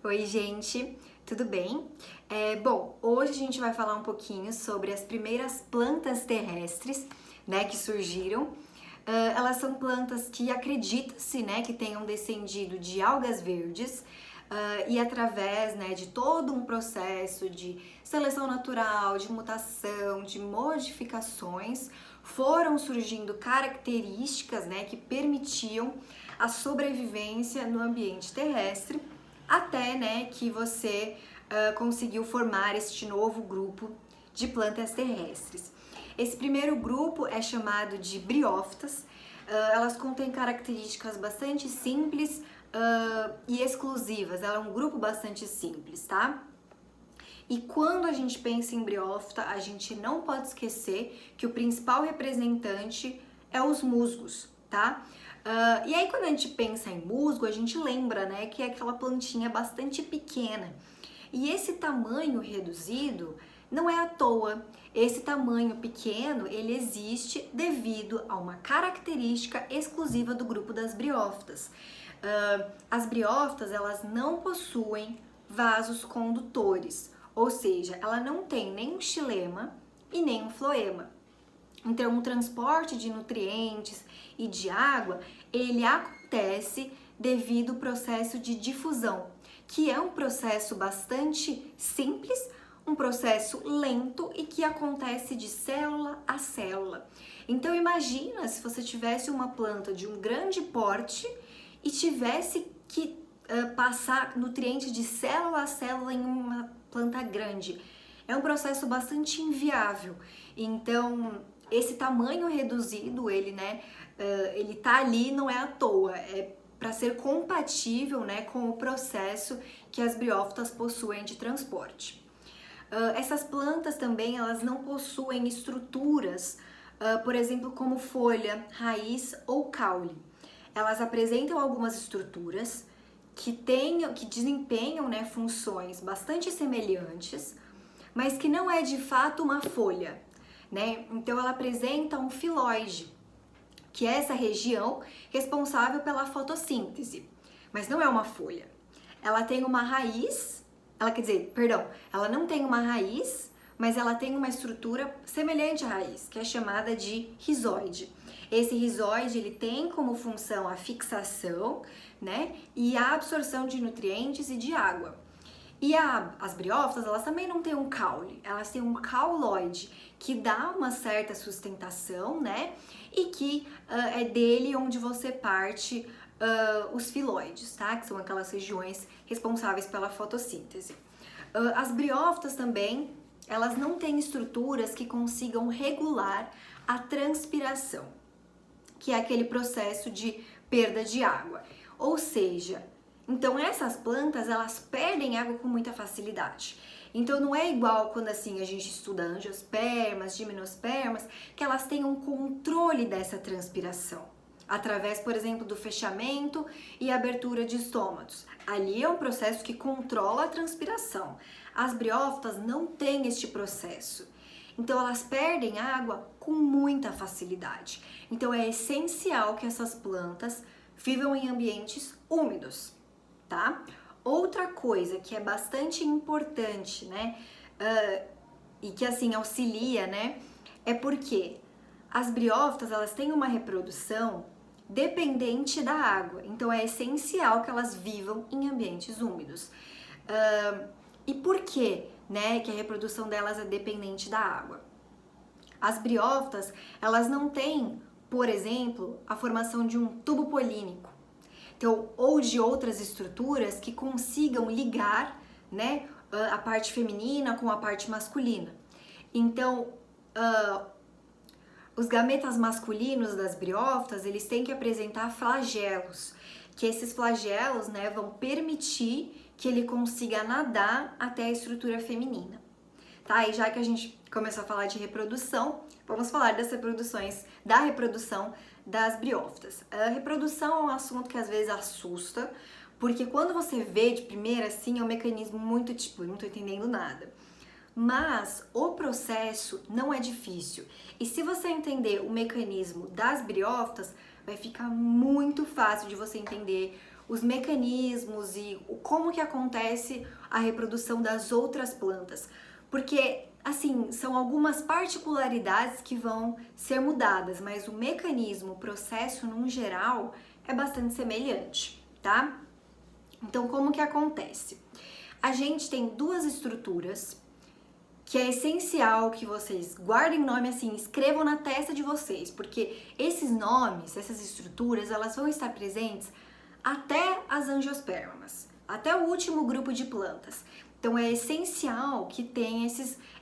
Oi, gente, tudo bem? Bom, hoje a gente vai falar um pouquinho sobre as primeiras plantas terrestres, né, que surgiram. Elas são plantas que acredita-se, né, que tenham descendido de algas verdes e através, né, de todo um processo de seleção natural, de mutação, de modificações, foram surgindo características, né, que permitiam a sobrevivência no ambiente terrestre até, né, que você conseguiu formar este novo grupo de plantas terrestres. Esse primeiro grupo é chamado de briófitas. Elas contêm características bastante simples e exclusivas. Ela é um grupo bastante simples, tá? E quando a gente pensa em briófita, a gente não pode esquecer que o principal representante é os musgos, tá? E aí quando a gente pensa em musgo, a gente lembra, né, que é aquela plantinha bastante pequena. E esse tamanho reduzido não é à toa. Esse tamanho pequeno, ele existe devido a uma característica exclusiva do grupo das briófitas. As briófitas, elas não possuem vasos condutores, ou seja, ela não tem nem um xilema e nem um floema. Então, o transporte de nutrientes e de água, ele acontece devido ao processo de difusão, que é um processo bastante simples, um processo lento e que acontece de célula a célula. Então, imagina se você tivesse uma planta de um grande porte e tivesse que passar nutrientes de célula a célula em uma planta grande. É um processo bastante inviável. Então, esse tamanho reduzido, ele tá ali não é à toa, é para ser compatível, né, com o processo que as briófitas possuem de transporte. Essas plantas também, elas não possuem estruturas, por exemplo, como folha, raiz ou caule. Elas apresentam algumas estruturas que desempenham, né, funções bastante semelhantes, mas que não é de fato uma folha, né? Então ela apresenta um filóide, que é essa região responsável pela fotossíntese, mas não é uma folha. Ela tem uma raiz, ela não tem uma raiz, mas ela tem uma estrutura semelhante à raiz, que é chamada de rizóide. Esse rizóide, ele tem como função a fixação, né, e a absorção de nutrientes e de água. E as briófitas, elas também não têm um caule, elas têm um cauloide, que dá uma certa sustentação, né, e que é dele onde você parte os filóides, tá, que são aquelas regiões responsáveis pela fotossíntese. As briófitas também, elas não têm estruturas que consigam regular a transpiração, que é aquele processo de perda de água. Ou seja, então essas plantas, elas perdem água com muita facilidade. Então não é igual quando assim a gente estuda angiospermas, gimnospermas, que elas têm um controle dessa transpiração, através, por exemplo, do fechamento e abertura de estômatos. Ali é um processo que controla a transpiração. As briófitas não têm este processo. Então elas perdem água com muita facilidade. Então é essencial que essas plantas vivam em ambientes úmidos, tá? Outra coisa que é bastante importante, né, e que assim auxilia, né, é porque as briófitas, elas têm uma reprodução dependente da água, então é essencial que elas vivam em ambientes úmidos. E por que, né, que a reprodução delas é dependente da água? As briófitas, elas não têm, por exemplo, a formação de um tubo polínico, então, ou de outras estruturas que consigam ligar, né, a parte feminina com a parte masculina. Então, os gametas masculinos das briófitas, eles têm que apresentar flagelos, que esses flagelos, né, vão permitir que ele consiga nadar até a estrutura feminina. Tá? E já que a gente começou a falar de reprodução, vamos falar da reprodução das briófitas. A reprodução é um assunto que às vezes assusta, porque quando você vê de primeira, assim, é um mecanismo muito tipo, eu não tô entendendo nada. Mas o processo não é difícil. E se você entender o mecanismo das briófitas, vai ficar muito fácil de você entender os mecanismos e como que acontece a reprodução das outras plantas. Porque, assim, são algumas particularidades que vão ser mudadas, mas o mecanismo, o processo, no geral, é bastante semelhante, tá? Então, como que acontece? A gente tem duas estruturas que é essencial que vocês guardem o nome assim, escrevam na testa de vocês, porque esses nomes, essas estruturas, elas vão estar presentes até as angiospermas, até o último grupo de plantas. Então é essencial que tenha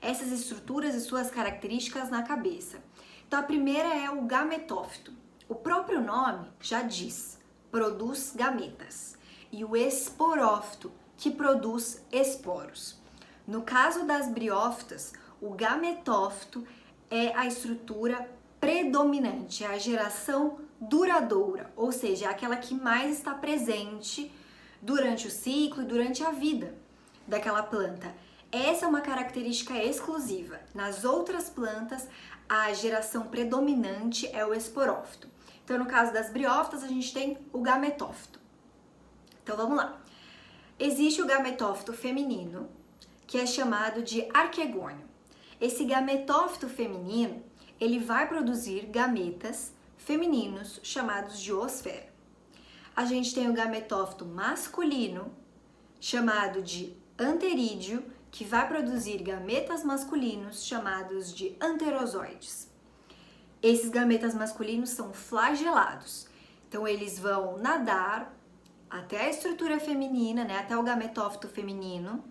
essas estruturas e suas características na cabeça. Então a primeira é o gametófito. O próprio nome já diz, produz gametas. E o esporófito, que produz esporos. No caso das briófitas, o gametófito é a estrutura predominante, é a geração duradoura, ou seja, é aquela que mais está presente durante o ciclo e durante a vida daquela planta. Essa é uma característica exclusiva. Nas outras plantas, a geração predominante é o esporófito. Então, no caso das briófitas, a gente tem o gametófito. Então, vamos lá. Existe o gametófito feminino, que é chamado de arquegônio. Esse gametófito feminino, ele vai produzir gametas femininos chamados de oosfera. A gente tem o gametófito masculino, chamado de anterídeo, que vai produzir gametas masculinos chamados de anterozoides. Esses gametas masculinos são flagelados, então eles vão nadar até a estrutura feminina, né, até o gametófito feminino,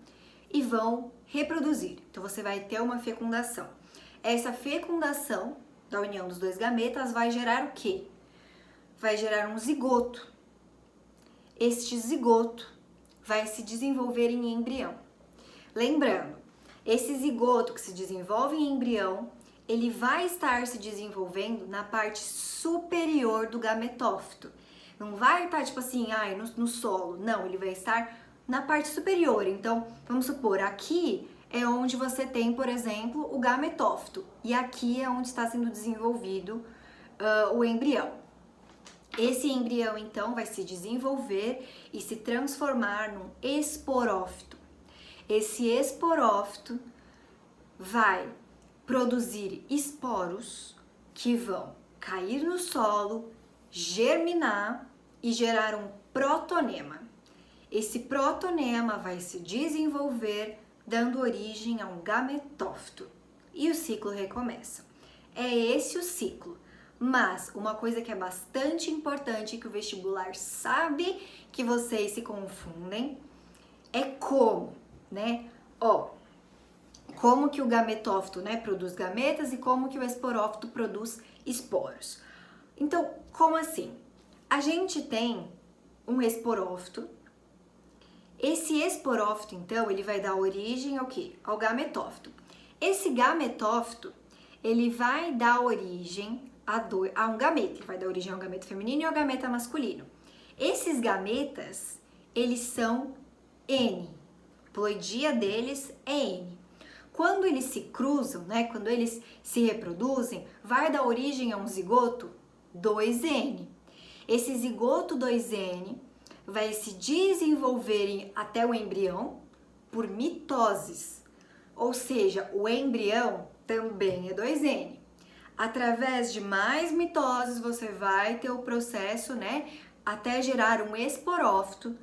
e vão reproduzir. Então você vai ter uma fecundação. Essa fecundação da união dos dois gametas vai gerar o quê? Vai gerar um zigoto. Este zigoto vai se desenvolver em embrião. Lembrando, esse zigoto que se desenvolve em embrião, ele vai estar se desenvolvendo na parte superior do gametófito. Não vai estar tipo assim, no solo. Não, ele vai estar na parte superior. Então, vamos supor, aqui é onde você tem, por exemplo, o gametófito. E aqui é onde está sendo desenvolvido o embrião. Esse embrião, então, vai se desenvolver e se transformar num esporófito. Esse esporófito vai produzir esporos que vão cair no solo, germinar e gerar um protonema. Esse protonema vai se desenvolver, dando origem a um gametófito. E o ciclo recomeça. É esse o ciclo. Mas uma coisa que é bastante importante, que o vestibular sabe que vocês se confundem, é como, né? Como que o gametófito, né, produz gametas e como que o esporófito produz esporos. Então, como assim? A gente tem um esporófito. Esse esporófito, então, ele vai dar origem ao quê? Ao gametófito. Esse gametófito, ele vai dar origem a um gameta. Ele vai dar origem ao gameta feminino e ao gameta masculino. Esses gametas, eles são N. A ploidia deles é N. Quando eles se cruzam, né, quando eles se reproduzem, vai dar origem a um zigoto 2N. Esse zigoto 2N vai se desenvolver até o embrião por mitoses, ou seja, o embrião também é 2N. Através de mais mitoses, você vai ter o processo, né, até gerar um esporófito,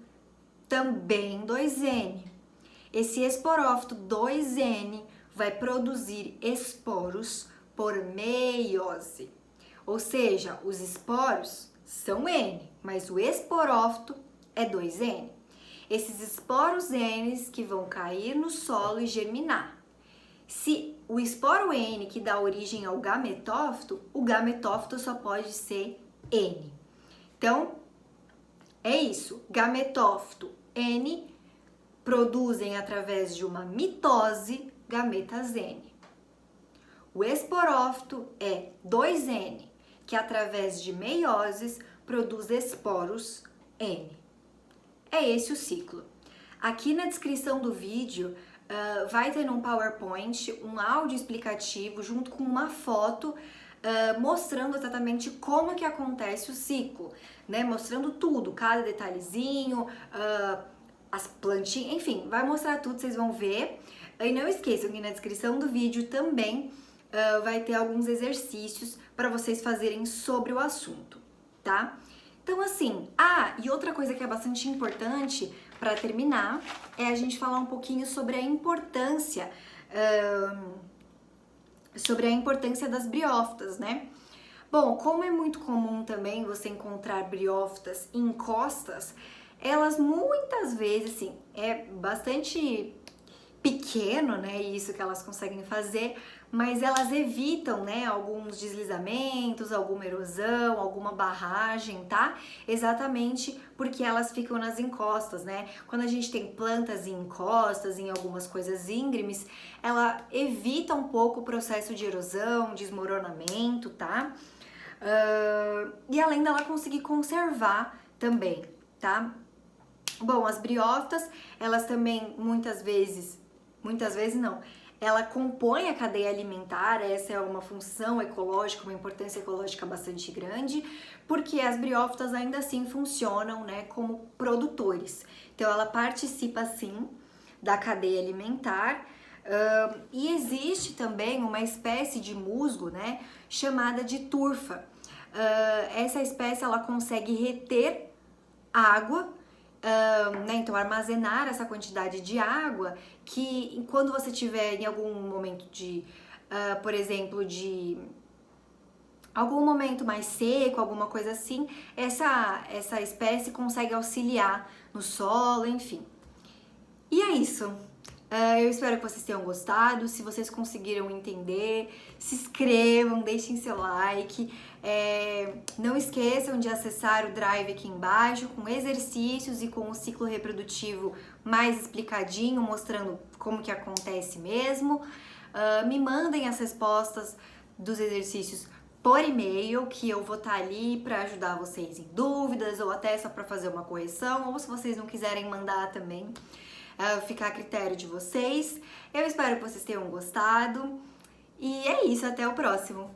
também 2N. Esse esporófito 2N vai produzir esporos por meiose, ou seja, os esporos são N, mas o esporófito é 2N. Esses esporos N que vão cair no solo e germinar. Se o esporo N que dá origem ao gametófito, o gametófito só pode ser N. Então, é isso. Gametófito N produzem através de uma mitose gametas N. O esporófito é 2N, que através de meioses produz esporos N. É esse o ciclo. Aqui na descrição do vídeo vai ter um PowerPoint, um áudio explicativo junto com uma foto mostrando exatamente como que acontece o ciclo, né? Mostrando tudo, cada detalhezinho, as plantinhas, enfim, vai mostrar tudo, vocês vão ver. E não esqueçam que na descrição do vídeo também vai ter alguns exercícios para vocês fazerem sobre o assunto, tá? Então assim, e outra coisa que é bastante importante para terminar é a gente falar um pouquinho sobre a importância das briófitas, né? Bom, como é muito comum também você encontrar briófitas em encostas, elas muitas vezes, assim, é bastante pequeno, né, isso que elas conseguem fazer, mas elas evitam, né, alguns deslizamentos, alguma erosão, alguma barragem, tá? Exatamente porque elas ficam nas encostas, né? Quando a gente tem plantas em encostas, em algumas coisas íngremes, ela evita um pouco o processo de erosão, desmoronamento, tá? E além dela conseguir conservar também, tá? Bom, as briófitas, elas também muitas vezes não, ela compõe a cadeia alimentar, essa é uma função ecológica, uma importância ecológica bastante grande, porque as briófitas ainda assim funcionam, né, como produtores. Então ela participa sim da cadeia alimentar, e existe também uma espécie de musgo, né, chamada de turfa. Essa espécie ela consegue reter água, né, então armazenar essa quantidade de água que quando você tiver em algum momento de, por exemplo, de algum momento mais seco, alguma coisa assim, essa espécie consegue auxiliar no solo, enfim. E é isso. Eu espero que vocês tenham gostado. Se vocês conseguiram entender, se inscrevam, deixem seu like. Não esqueçam de acessar o Drive aqui embaixo com exercícios e com o ciclo reprodutivo mais explicadinho, mostrando como que acontece mesmo. Me mandem as respostas dos exercícios por e-mail, que eu vou estar ali para ajudar vocês em dúvidas ou até só para fazer uma correção, ou se vocês não quiserem mandar também, ficar a critério de vocês. Eu espero que vocês tenham gostado e é isso, até o próximo!